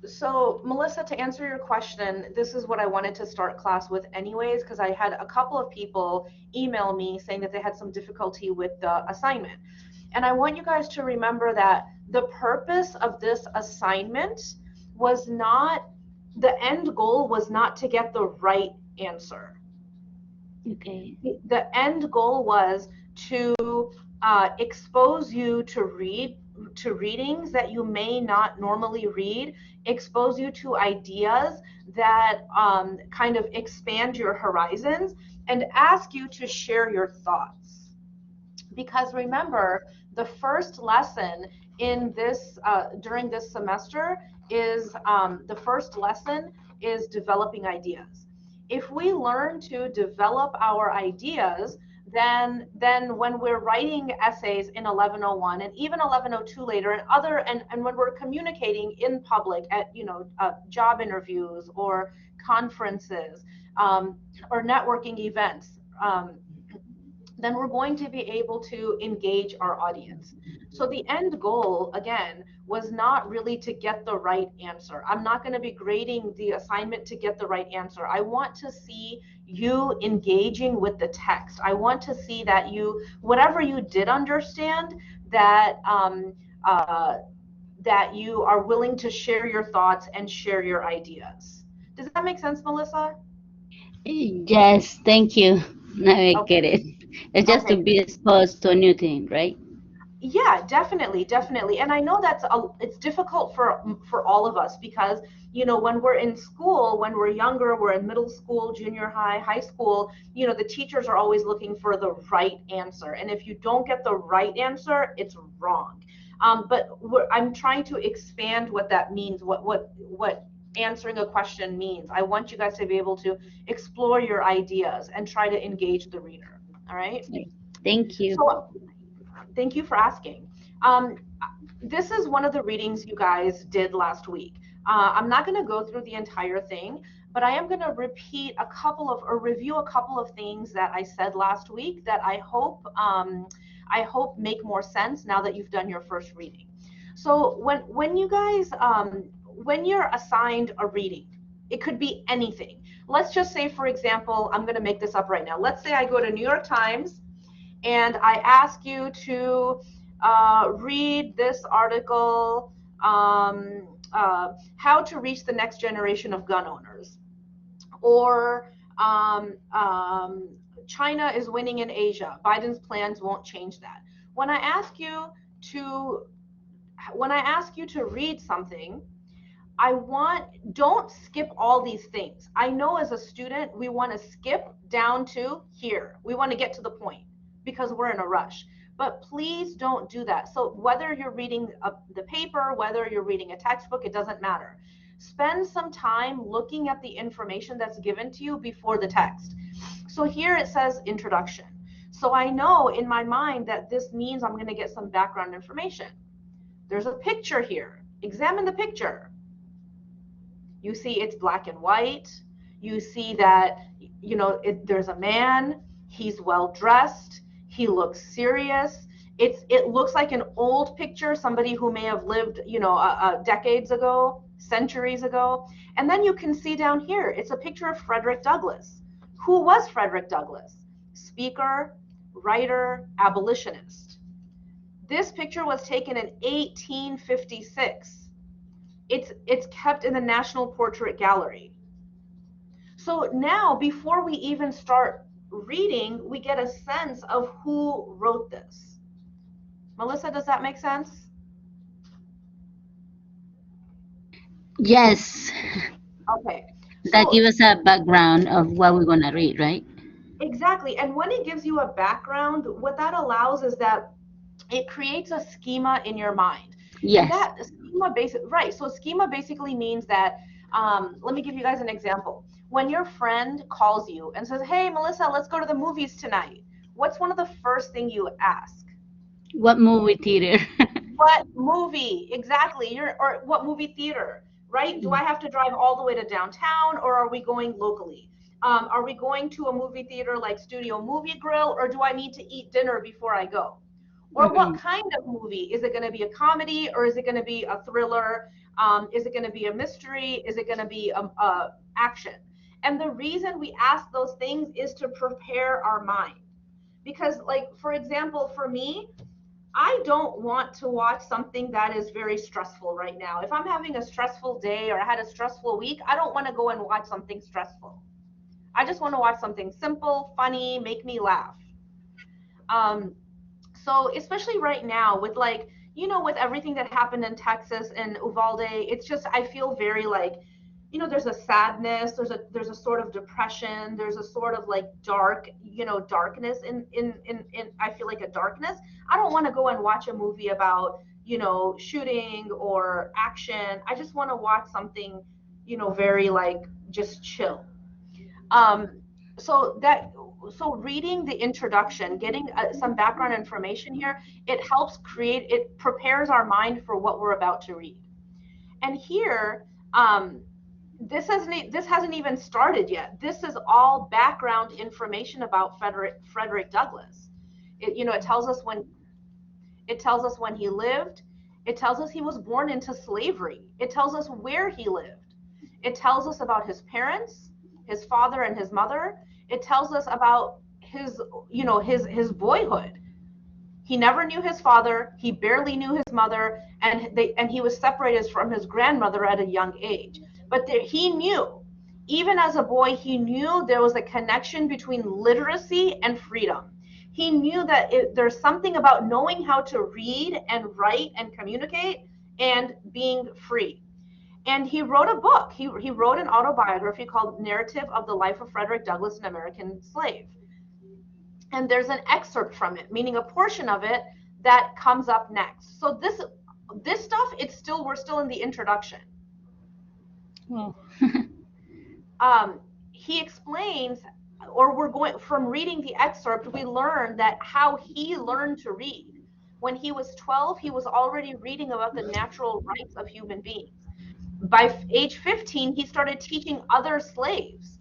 So, Melissa, to answer your question, this is what I wanted to start class with anyways, because I had a couple of people email me saying that they had some difficulty with the assignment. And I want you guys to remember that the purpose of this assignment was not, the end goal was not to get the right answer. Okay. The end goal was to expose you to readings that you may not normally read, expose you to ideas that kind of expand your horizons, and ask you to share your thoughts. Because remember, the first lesson in this during this semester is the first lesson is developing ideas. If we learn to develop our ideas, then when we're writing essays in 1101 and even 1102 later and when we're communicating in public at job interviews or conferences, or networking events, then we're going to be able to engage our audience. So the end goal, again, was not really to get the right answer. I'm not going to be grading the assignment to get the right answer. I want to see you engaging with the text. I want to see that you, whatever you did understand, that that you are willing to share your thoughts and share your ideas. Does that make sense, Melissa? Yes, thank you. Now I get Okay. it. It's just to Okay. be exposed to a new thing, right? Yeah, definitely, definitely. And I know it's difficult for all of us because, when we're in school, when we're younger, we're in middle school, junior high, high school, the teachers are always looking for the right answer. And if you don't get the right answer, it's wrong. I'm trying to expand what that means, what answering a question means. I want you guys to be able to explore your ideas and try to engage the reader. All right. Right. Thank you. So thank you for asking. Um, this is one of the readings you guys did last week. I'm not going to go through the entire thing, but I am going to repeat or review a couple of things that I said last week that I hope make more sense now that you've done your first reading. So when you guys when you're assigned a reading, it could be anything. Let's just say, for example, I'm going to make this up right now. Let's say I go to New York Times and I ask you to read this article, How to Reach the Next Generation of Gun Owners, or um, um, China is winning in Asia. Biden's plans won't change that. When I ask you to read something, don't skip all these things. I know as a student, we want to skip down to here. We want to get to the point because we're in a rush. But please don't do that. So whether you're reading the paper, whether you're reading a textbook, it doesn't matter. Spend some time looking at the information that's given to you before the text. So here it says introduction. So I know in my mind that this means I'm going to get some background information. There's a picture here. Examine the picture. You see it's black and white. You see that, there's a man. He's well dressed. He looks serious. It looks like an old picture, somebody who may have lived, decades ago, centuries ago. And then you can see down here, it's a picture of Frederick Douglass. Who was Frederick Douglass? Speaker, writer, abolitionist. This picture was taken in 1856. It's kept in the National Portrait Gallery. So now, before we even start reading, we get a sense of who wrote this. Melissa, does that make sense? Yes, Okay. that So give us a background of what we're gonna read, right? exactly. And when it gives you a background, what that allows is that it creates a schema in your mind. And Yes. that right. So schema basically means that, let me give you guys an example. When your friend calls you and says, "Hey, Melissa, let's go to the movies tonight," what's one of the first thing you ask? What movie theater? What movie? Exactly. Or what movie theater, right? Do I have to drive all the way to downtown, or are we going locally? Are we going to a movie theater like Studio Movie Grill, or do I need to eat dinner before I go? Or what kind of movie? Is it going to be a comedy, or is it going to be a thriller? Is it going to be a mystery? Is it going to be a action? And the reason we ask those things is to prepare our mind. Because, like, for example, for me, I don't want to watch something that is very stressful right now. If I'm having a stressful day or I had a stressful week, I don't want to go and watch something stressful. I just want to watch something simple, funny, make me laugh. Um, so especially right now with, like, with everything that happened in Texas and Uvalde, it's just, I feel very like, there's a sadness, there's a sort of depression, there's a sort of like darkness in I feel like a darkness. I don't want to go and watch a movie about, shooting or action. I just want to watch something, very like just chill. Um, so that so reading the introduction, getting some background information here, it prepares our mind for what we're about to read. And here, this hasn't even started yet. This is all background information about Frederick Douglass. It tells us when he lived. It tells us he was born into slavery. It tells us where he lived. It tells us about his parents, his father and his mother. It tells us about his boyhood. He never knew his father. He barely knew his mother, and he was separated from his grandmother at a young age. But he knew, even as a boy, he knew there was a connection between literacy and freedom. He knew that there's something about knowing how to read and write and communicate and being free. And he wrote a book. He wrote an autobiography called Narrative of the Life of Frederick Douglass, an American Slave. And there's an excerpt from it, meaning a portion of it that comes up next. So this stuff, we're still in the introduction. Well, He explains, or we're going from reading the excerpt, we learn that how he learned to read. When he was 12, he was already reading about the natural rights of human beings. By age 15, he started teaching other slaves.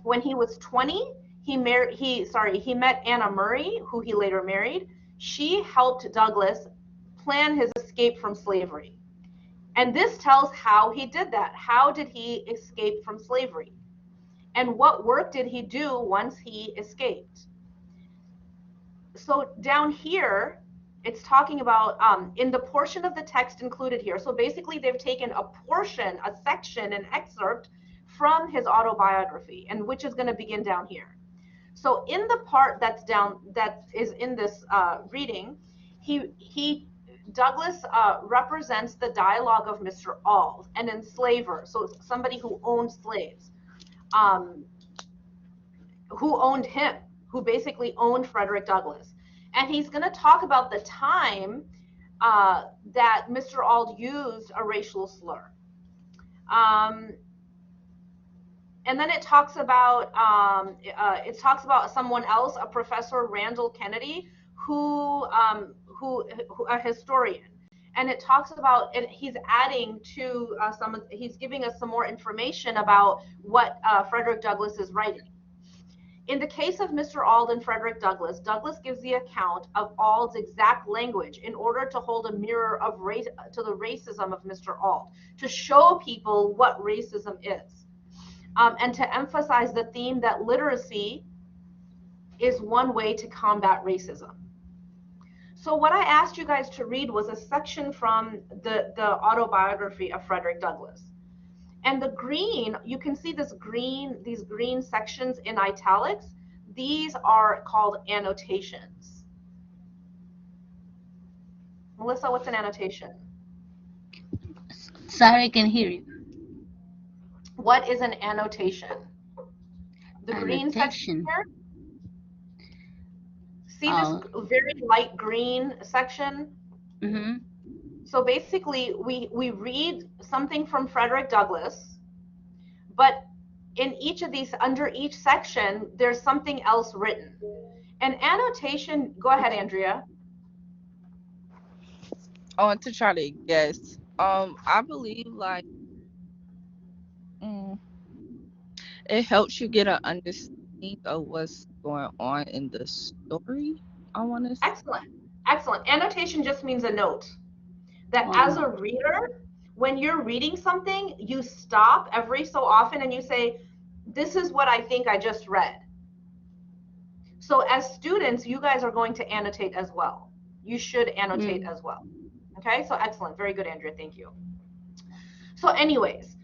When he was 20, he met Anna Murray, who he later married. She helped Douglass plan his escape from slavery. And this tells how he did that. How did he escape from slavery? And what work did he do once he escaped? So down here, it's talking about in the portion of the text included here. So basically, they've taken a portion, a section, an excerpt from his autobiography, and which is going to begin down here. So in the part that is in this reading, Douglass represents the dialogue of Mr. Auld, an enslaver, so somebody who owned slaves, who owned him, who basically owned Frederick Douglass. And he's going to talk about the time that Mr. Auld used a racial slur. And then it talks about someone else, a Professor Randall Kennedy, who a historian, and it talks about, and he's adding to he's giving us some more information about what Frederick Douglass is writing. In the case of Mr. Auld and Frederick Douglass, Douglass gives the account of Auld's exact language in order to hold a mirror of race to the racism of Mr. Auld, to show people what racism is. And to emphasize the theme that literacy is one way to combat racism. So what I asked you guys to read was a section from the autobiography of Frederick Douglass. And the green, you can see these green sections in italics. These are called annotations. Melissa, what's an annotation? sorry, I can hear you. What is an annotation? The green section Annotation. here. See Oh, this very light green section? mm-hmm. So basically, we read something from Frederick Douglass, but in each of these, under each section, there's something else written. An annotation, go ahead, Andrea. I want to try to guess. I believe like mm, it helps you get an understanding of what's going on in the story. I want to. Excellent. Excellent. Annotation just means a note. That as a reader, when you're reading something, you stop every so often and you say, this is what I think I just read. So as students, you guys are going to annotate as well. You should annotate as well. Okay, so excellent. Very good, Andrea. Thank you. So anyways,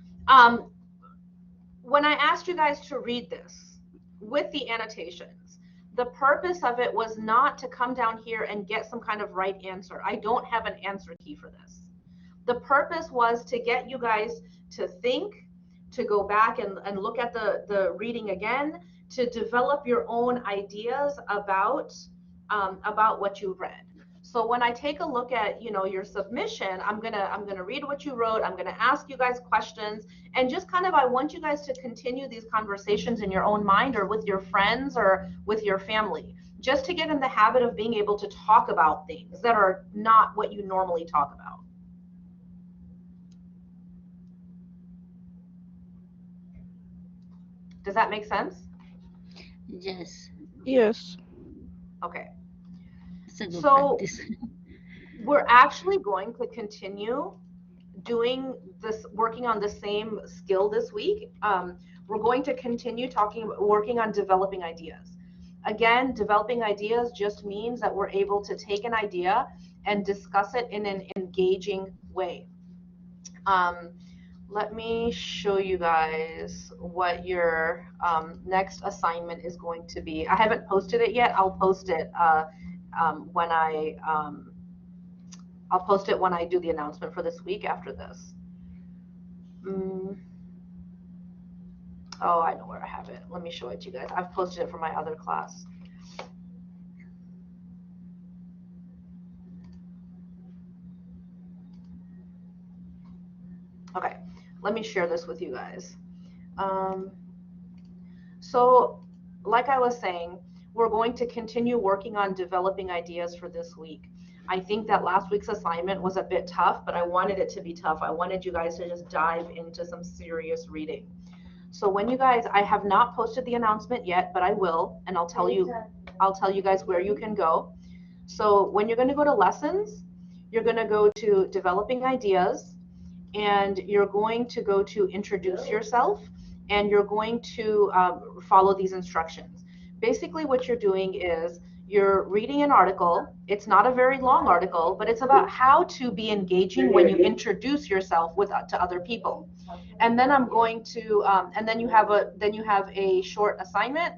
when I asked you guys to read this with the annotations, the purpose of it was not to come down here and get some kind of right answer. I don't have an answer key for this. The purpose was to get you guys to think, to go back and look at the reading again, to develop your own ideas about what you read. So when I take a look at, you know, your submission, I'm gonna read what you wrote. I'm gonna ask you guys questions, and just kind of, I want you guys to continue these conversations in your own mind or with your friends or with your family, just to get in the habit of being able to talk about things that are not what you normally talk about. Does that make sense? Yes. Yes. Okay. It's a good So practice. we're actually going to continue doing this, working on the same skill this week. We're going to continue working on developing ideas. Again, developing ideas just means that we're able to take an idea and discuss it in an engaging way. Let me show you guys what your next assignment is going to be. I haven't posted it yet. I'll post it when I'll post it when I do the announcement for this week after this. Oh, I know where I have it. Let me show it to you guys. I've posted it for my other class. Okay, let me share this with you guys. So like I was saying, we're going to continue working on developing ideas for this week. I think that last week's assignment was a bit tough, but I wanted it to be tough. I wanted you guys to just dive into some serious reading. So when you guys, I have not posted the announcement yet, but I will, and I'll tell you guys where you can go. So when you're going to go to lessons, you're going to go to developing ideas, and you're going to go to introduce yourself, and you're going to follow these instructions. Basically what you're doing is you're reading an article. It's not a very long article, but it's about how to be engaging when you introduce yourself to other people. And then I'm going to, and then you have a short assignment.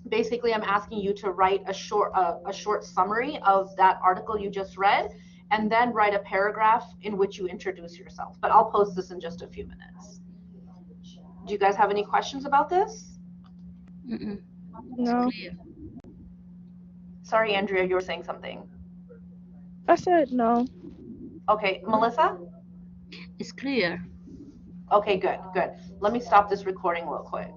Basically, I'm asking you to write a short summary of that article you just read, and then write a paragraph in which you introduce yourself. But I'll post this in just a few minutes. Do you guys have any questions about this? No. Clear. Sorry, Andrea, you were saying something. I said no. Okay, Melissa? It's clear. Okay, good. Let me stop this recording real quick.